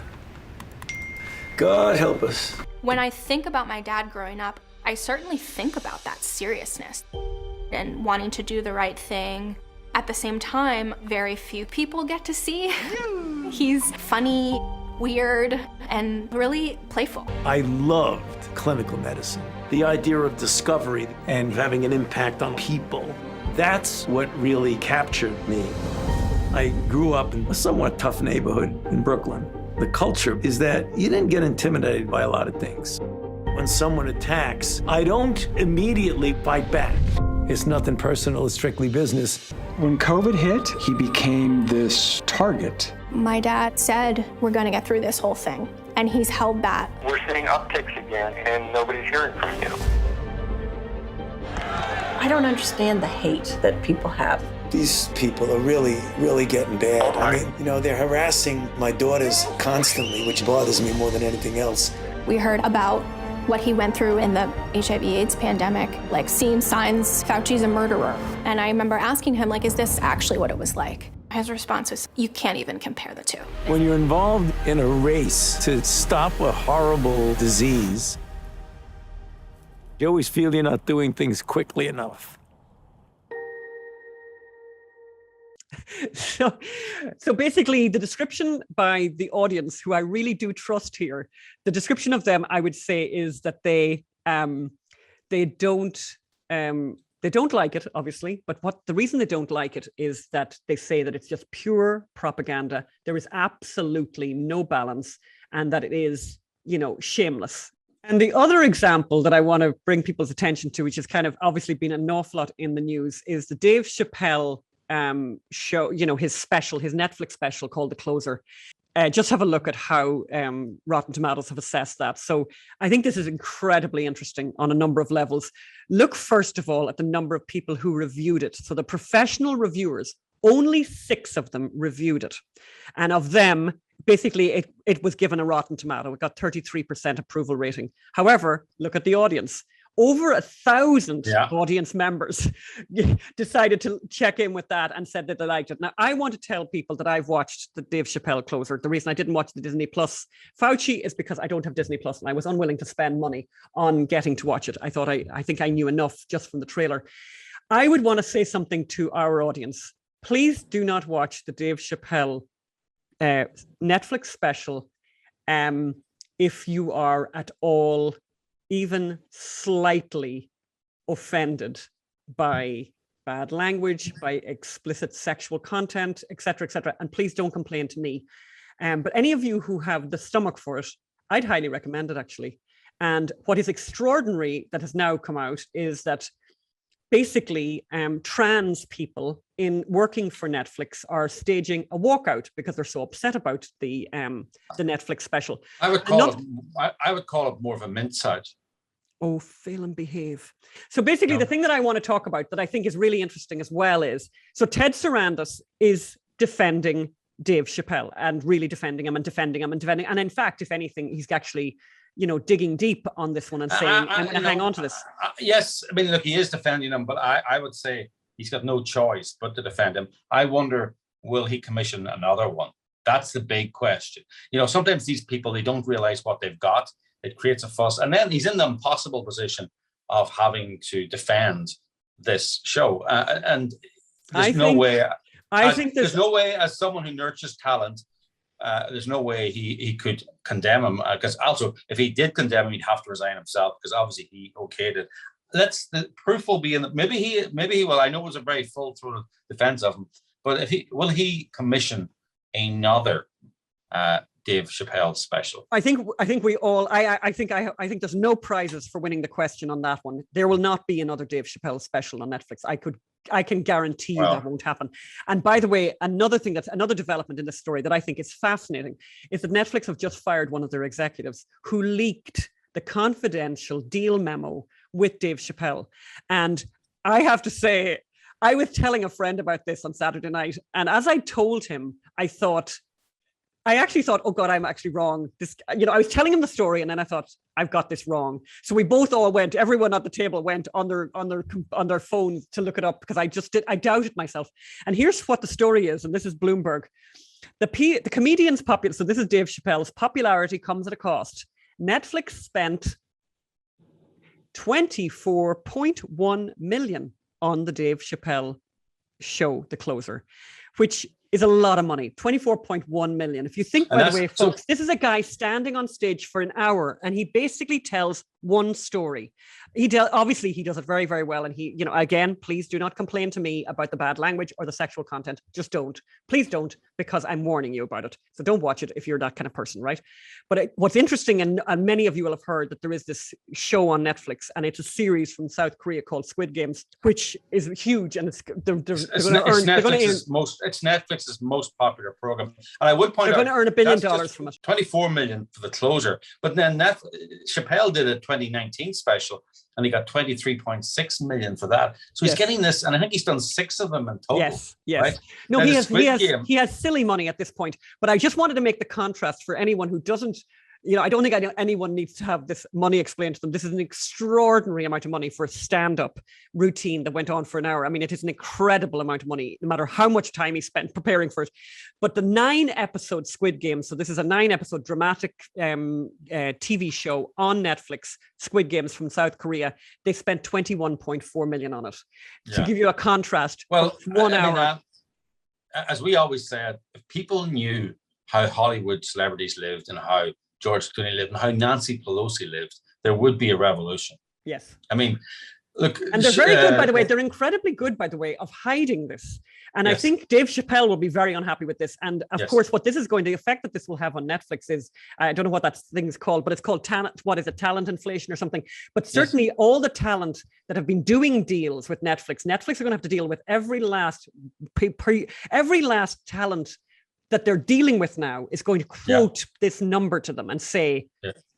God help us. When I think about my dad growing up, I certainly think about that seriousness and wanting to do the right thing. At the same time, very few people get to see. He's funny, weird, and really playful. I loved clinical medicine. The idea of discovery and having an impact on people. That's what really captured me. I grew up in a somewhat tough neighborhood in Brooklyn. The culture is that you didn't get intimidated by a lot of things. When someone attacks, I don't immediately fight back. It's nothing personal, it's strictly business. When COVID hit, he became this target. My dad said, we're gonna get through this whole thing, and he's held that. We're seeing upticks again, and nobody's hearing from you. I don't understand the hate that people have. These people are really, really getting bad. I mean, they're harassing my daughters constantly, which bothers me more than anything else. We heard about what he went through in the HIV/AIDS pandemic, like seeing signs Fauci's a murderer. And I remember asking him, is this actually what it was like? His response was, you can't even compare the two. When you're involved in a race to stop a horrible disease, you always feel you're not doing things quickly enough. So basically, the description by the audience, who I really do trust here, the description of them, I would say, is that they don't like it, obviously. But the reason they don't like it is that they say that it's just pure propaganda. There is absolutely no balance, and that it is, shameless. And the other example that I want to bring people's attention to, which has kind of obviously been an awful lot in the news, is the Dave Chappelle show, his Netflix special called The Closer. Just have a look at how Rotten Tomatoes have assessed that. So I think this is incredibly interesting on a number of levels. Look, first of all, at the number of people who reviewed it. So the professional reviewers, only 6 of them reviewed it. And of them, basically, it was given a Rotten Tomato. It got 33% approval rating. However, look at the audience. Over 1,000 audience members decided to check in with that and said that they liked it. Now, I want to tell people that I've watched the Dave Chappelle Closer. The reason I didn't watch the Disney Plus Fauci is because I don't have Disney Plus, and I was unwilling to spend money on getting to watch it. I thought I think I knew enough just from the trailer. I would want to say something to our audience. Please do not watch the Dave Chappelle Netflix special if you are at all even slightly offended by bad language, by explicit sexual content, etc., etc. And please don't complain to me. But any of you who have the stomach for it, I'd highly recommend it, actually. And what is extraordinary that has now come out is that basically trans people in working for Netflix are staging a walkout because they're so upset about the Netflix special. I would call it more of a mince-out. Oh, fail and behave. So basically, the thing that I want to talk about that I think is really interesting as well is, so Ted Sarandis is defending Dave Chappelle and really defending him and defending him and defending. And in fact, if anything, he's actually, digging deep on this one and saying, I'm going to hang on to this. Yes, I mean, look, he is defending him, but I would say he's got no choice but to defend him. I wonder, will he commission another one? That's the big question. Sometimes these people, they don't realize what they've got. It creates a fuss. And then he's in the impossible position of having to defend this show. And there's no way, as someone who nurtures talent, there's no way he could condemn him, because also if he did condemn him, he'd have to resign himself, because obviously he okayed it. The proof will be in maybe he will. I know it was a very full-throated defense of him, but will he commission another Dave Chappelle special? I think we all. I think there's no prizes for winning the question on that one. There will not be another Dave Chappelle special on Netflix. I can guarantee you that won't happen. And by the way, another development in this story that I think is fascinating is that Netflix have just fired one of their executives who leaked the confidential deal memo with Dave Chappelle. And I have to say, I was telling a friend about this on Saturday night, and as I told him, I actually thought, oh God, I'm actually wrong. I was telling him the story, and then I thought, I've got this wrong. So we both everyone at the table went on their phones to look it up, because I doubted myself. And here's what the story is, and this is Bloomberg. The comedian's so this is Dave Chappelle's popularity comes at a cost. Netflix spent $24.1 million on the Dave Chappelle show, The Closer, which is a lot of money. 24.1 million. If you think, by the way, folks, this is a guy standing on stage for an hour, and he basically tells one story. Obviously he does it very, very well. And he, again, please do not complain to me about the bad language or the sexual content. Just don't. Please don't, because I'm warning you about it. So don't watch it if you're that kind of person, right? But what's interesting, and many of you will have heard that there is this show on Netflix, and it's a series from South Korea called Squid Games, which is huge, and it's Netflix's most popular program. And I would point out, they're going to earn $1 billion from it. 24 million for The Closer. But then Chappelle did a 2019 special, and he got 23.6 million for that. So he's getting this, and I think he's done 6 of them in total. Yes. Right? No, he has silly money at this point. But I just wanted to make the contrast for anyone who doesn't. I don't think anyone needs to have this money explained to them. This is an extraordinary amount of money for a stand-up routine that went on for an hour. I mean, it is an incredible amount of money, no matter how much time he spent preparing for it. But the 9-episode Squid Game, so this is a 9-episode dramatic TV show on Netflix, Squid Games from South Korea. They spent 21.4 million on it. To give you a contrast, well, 1 hour. As we always said, if people knew how Hollywood celebrities lived and how George Clooney lived and how Nancy Pelosi lived, there would be a revolution. Yes. I mean, look. And they're very good, by the way. They're incredibly good, by the way, of hiding this. And I think Dave Chappelle will be very unhappy with this. And of course, what this is going to, the effect that this will have on Netflix is, I don't know what that thing's called, but it's called talent inflation or something. But certainly all the talent that have been doing deals with Netflix are going to have to deal with every last talent that they're dealing with now is going to quote this number to them and say,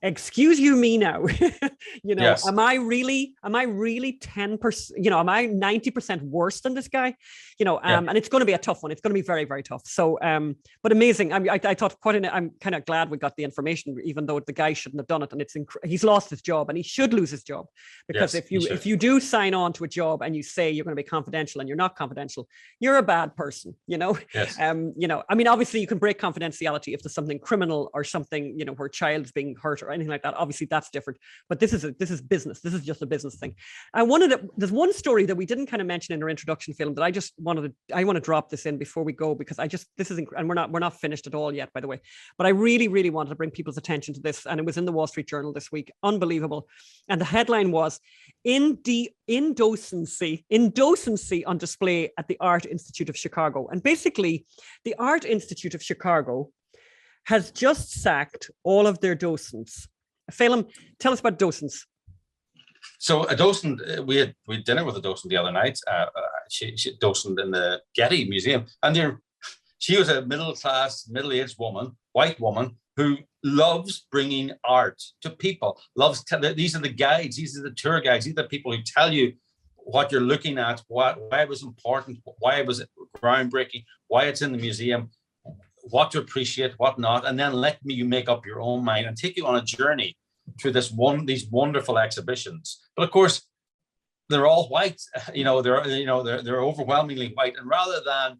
excuse you me now, am I really 10%, am I 90% worse than this guy? And it's going to be a tough one. It's going to be very, very tough. So, but amazing. I thought I'm kind of glad we got the information, even though the guy shouldn't have done it. And he's lost his job, and he should lose his job, because if you do sign on to a job and you say you're going to be confidential and you're not confidential, you're a bad person, I mean, obviously you can break confidentiality if there's something criminal or something, where a child's being hurt or anything like that. Obviously that's different, but this is business. This is just a business thing. There's one story that we didn't kind of mention in our introduction film that I want to drop this in before we go, because and we're not finished at all yet, by the way, but I really, really wanted to bring people's attention to this. And it was in the Wall Street Journal this week. Unbelievable. And the headline was indocency on display at the Art Institute of Chicago. And basically the Art Institute of Chicago has just sacked all of their docents. Phelim, tell us about docents. So a docent, we had dinner with a docent the other night. She docent in the Getty Museum, and she was a middle-class, middle-aged woman, white woman, who loves bringing art to people. These are the guides, these are the tour guides, these are the people who tell you what you're looking at, why it was important, why it was groundbreaking, why it's in the museum, what to appreciate, what not, and then you make up your own mind and take you on a journey through these wonderful exhibitions. But of course, they're all white. They're overwhelmingly white, and rather than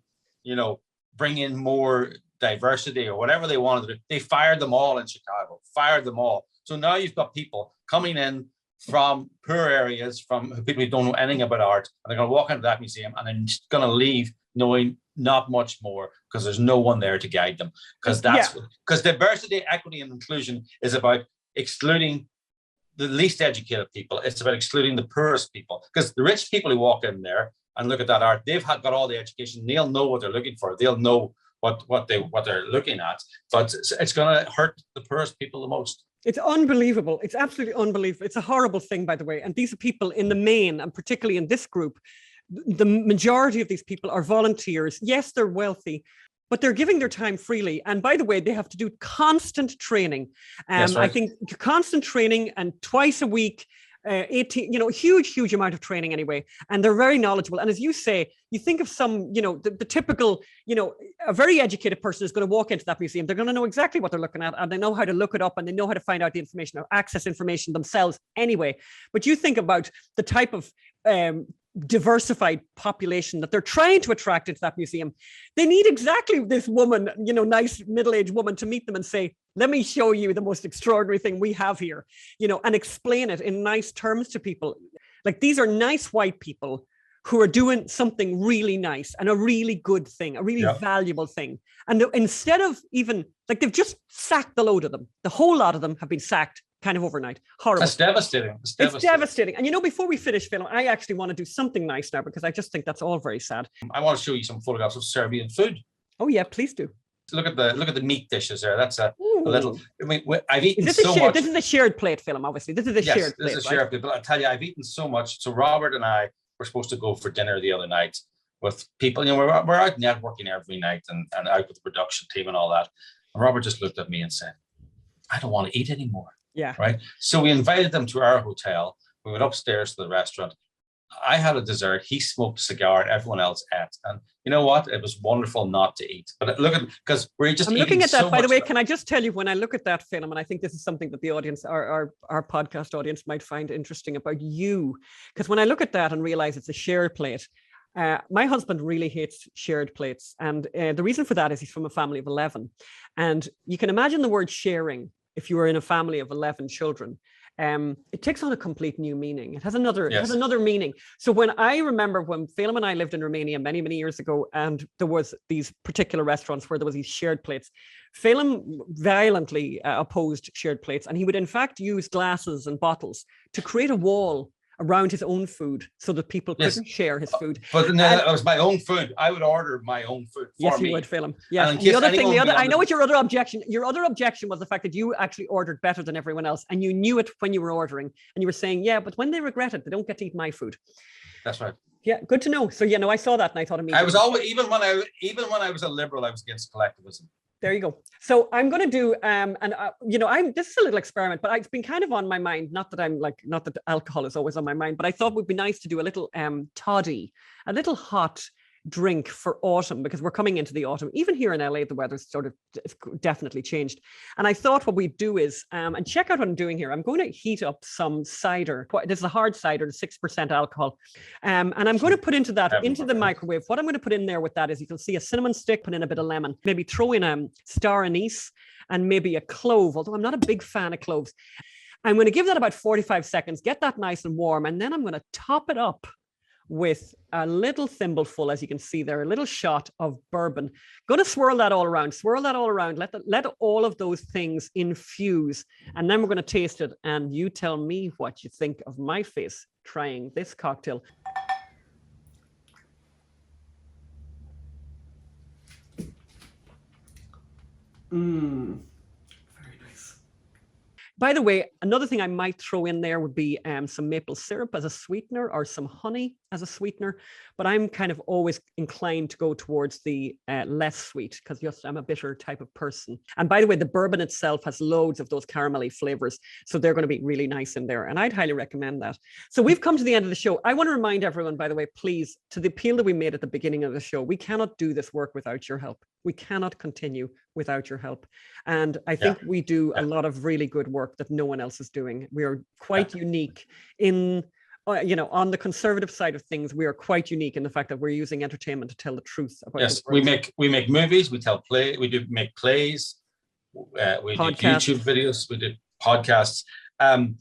bring in more diversity or whatever they wanted to do, they fired them all in Chicago. Fired them all. So now you've got people coming in from poor areas, from people who don't know anything about art, and they're going to walk into that museum and they're just going to leave knowing not much more, because there's no one there to guide them. Because because diversity, equity, and inclusion is about excluding the least educated people. It's about excluding the poorest people, because the rich people who walk in there and look at that art, they've got all the education. They'll know what they're looking for. They'll know what they're looking at. But it's going to hurt the poorest people the most. It's unbelievable. It's absolutely unbelievable. It's a horrible thing, by the way. And these are people in the main, and particularly in this group, the majority of these people are volunteers. Yes, they're wealthy, but they're giving their time freely. And by the way, they have to do constant training. Right. I think constant training, and twice a week, 18, huge amount of training anyway. And they're very knowledgeable. And as you say, you think of some, the typical, a very educated person is going to walk into that museum. They're going to know exactly what they're looking at, and they know how to look it up, and they know how to find out the information or access information themselves anyway. But you think about the type of diversified population that they're trying to attract into that museum. They need exactly this woman, nice middle-aged woman, to meet them and say, let me show you the most extraordinary thing we have here, and explain it in nice terms to people. Like, these are nice white people who are doing something really nice and a really good thing, a really valuable thing. And instead of even, like, they've just sacked the load of them. The whole lot of them have been sacked kind of overnight. Horrible. That's devastating. It's devastating. And before we finish, Phil, I actually want to do something nice now, because I just think that's all very sad. I want to show you some photographs of Serbian food. Oh yeah, please do. Look at the meat dishes there. That's a little. I mean, I've eaten so much. This is a shared plate film, obviously. This is a shared plate. This is a shared plate. But I tell you, I've eaten so much. So Robert and I were supposed to go for dinner the other night with people. We're out networking every night and out with the production team and all that. And Robert just looked at me and said, "I don't want to eat anymore." Yeah. Right. So we invited them to our hotel. We went upstairs to the restaurant. I had a dessert. He smoked a cigar, and everyone else ate. And you know what? It was wonderful not to eat. But look at, because we're just. I'm looking at that. By the way, can I just tell you, when I look at that film, and I think this is something that the audience, our podcast audience, might find interesting about you, because when I look at that and realize it's a shared plate. My husband really hates shared plates, and the reason for that is he's from a family of 11, and you can imagine the word sharing. If you were in a family of 11 children, it takes on a complete new meaning. It has another meaning. So when I remember when Phelim and I lived in Romania many, many years ago, and there was these particular restaurants where there was these shared plates, Phelim violently opposed shared plates, and he would in fact use glasses and bottles to create a wall around his own food so that people couldn't share his food. But no, it was my own food. I would order my own food for yes, me. you would, Phelim. Yes. The other thing, I know what your other objection. Your other objection was the fact that you actually ordered better than everyone else, and you knew it when you were ordering, and you were saying, "Yeah, but when they regret it, they don't get to eat my food." That's right. Yeah, good to know. So I saw that and I thought immediately. I was always, even when I was a liberal, I was against collectivism. There you go. So I'm going to do, this is a little experiment, but it's been kind of on my mind. Not that alcohol is always on my mind, but I thought it would be nice to do a little toddy, a little hot drink for autumn, because we're coming into the autumn. Even here in LA, the weather's it's definitely changed. And I thought what we'd do is, and check out what I'm doing here. I'm going to heat up some cider. This is a hard cider, 6% alcohol. And I'm going to put into the microwave. What I'm going to put in there with that is, you can see a cinnamon stick, put in a bit of lemon, maybe throw in a star anise and maybe a clove, although I'm not a big fan of cloves. I'm going to give that about 45 seconds, get that nice and warm, and then I'm going to top it up with a little thimbleful, as you can see there, a little shot of bourbon. Going to swirl that all around, let all of those things infuse, and then we're going to taste it, and you tell me what you think of my face trying this cocktail. By the way, another thing I might throw in there would be some maple syrup as a sweetener, or some honey as a sweetener. But I'm kind of always inclined to go towards the less sweet, because I'm a bitter type of person. And by the way, the bourbon itself has loads of those caramelly flavors. So they're going to be really nice in there. And I'd highly recommend that. So we've come to the end of the show. I want to remind everyone, by the way, please, to the appeal that we made at the beginning of the show, we cannot do this work without your help. We cannot continue without your help. And I think we do a lot of really good work that no one else is doing. We are quite unique in, on the conservative side of things. We are quite unique in the fact that we're using entertainment to tell the truth about. Yes, we make movies, we do make plays, we do YouTube videos, we do podcasts. I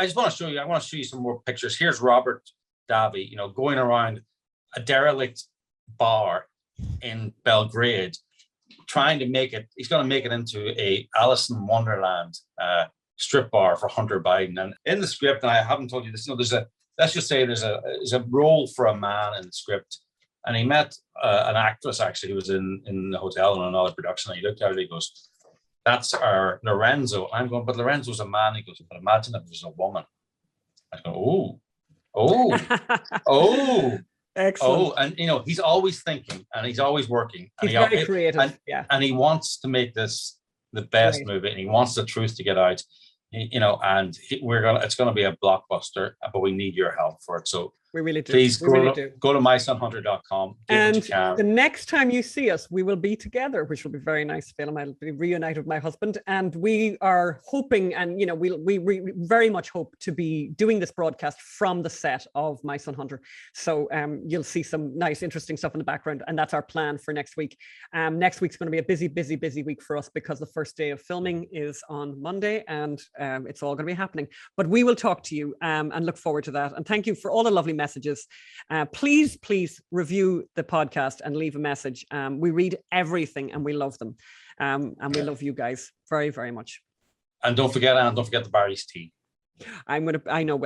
just want to show you. I want to show you some more pictures. Here's Robert Davi, going around a derelict bar in Belgrade, trying to make it. He's going to make it into a Alice in Wonderland strip bar for Hunter Biden. And in the script, and I haven't told you this, let's just say there's a role for a man in the script, and he met an actress actually who was in the hotel in another production, and he looked at her and he goes, "That's our Lorenzo." And I'm going, "But Lorenzo's a man." He goes, "But imagine if it was a woman." I go, oh. Excellent. Oh, and he's always thinking and he's always working. And he's very creative. And he wants to make this the best movie, and he wants the truth to get out. It's gonna be a blockbuster, but we need your help for it. So we really do. Please go to mysonhunter.com. And the next time you see us, we will be together, which will be very nice, Film. I'll be reunited with my husband, and we are hoping, and we very much hope to be doing this broadcast from the set of My Son Hunter. So you'll see some nice, interesting stuff in the background, and that's our plan for next week. Next week's going to be a busy week for us because the first day of filming is on Monday, and it's all going to be happening. But we will talk to you and look forward to that. And thank you for all the lovely messages. Please review the podcast and leave a message. We read everything and we love them. And we love you guys very, very much. And don't forget the Barry's tea. I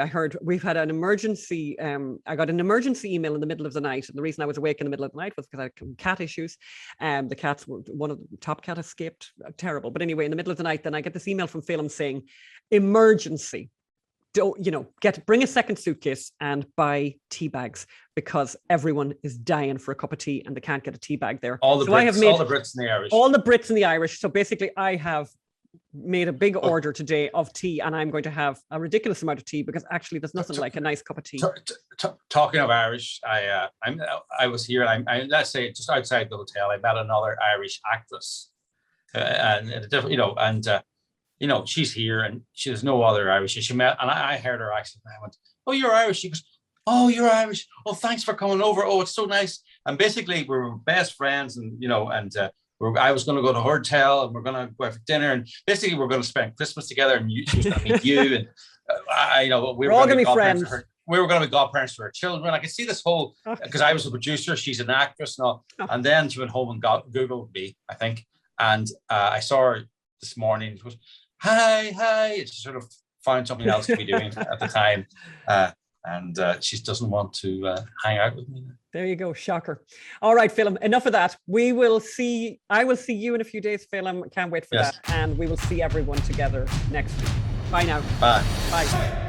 heard we've had an emergency. I got an emergency email in the middle of the night. And the reason I was awake in the middle of the night was because I had cat issues. The cats were, one of the top cat escaped. Terrible. But anyway, in the middle of the night, then I get this email from Phelim saying, emergency. Bring a second suitcase and buy tea bags because everyone is dying for a cup of tea and they can't get a tea bag there. All the Brits and the Irish. All the Brits and the Irish. So basically I have made a big order today of tea, and I'm going to have a ridiculous amount of tea because actually there's nothing like a nice cup of tea. Talking of Irish, I was here, and I let's say just outside the hotel, I met another Irish actress, she's here, and there's no other Irish. She met, and I heard her accent, and I went, "Oh, you're Irish." She goes, "Oh, you're Irish. Oh, thanks for coming over. Oh, it's so nice." And basically, we were best friends, and I was going to go to her hotel, and we're going to go out for dinner, and basically we're going to spend Christmas together, and she was going to meet you, and we were all going to be friends. We were going to be godparents to her children. I could see this whole, because I was a producer, she's an actress, and all. And then she went home and Googled me, I think, and I saw her this morning. She goes, hi. She sort of found something else to be doing at the time. And she doesn't want to hang out with me. There you go. Shocker. All right, Phelim, enough of that. I will see you in a few days, Phelim. Can't wait for that. And we will see everyone together next week. Bye now. Bye. Bye.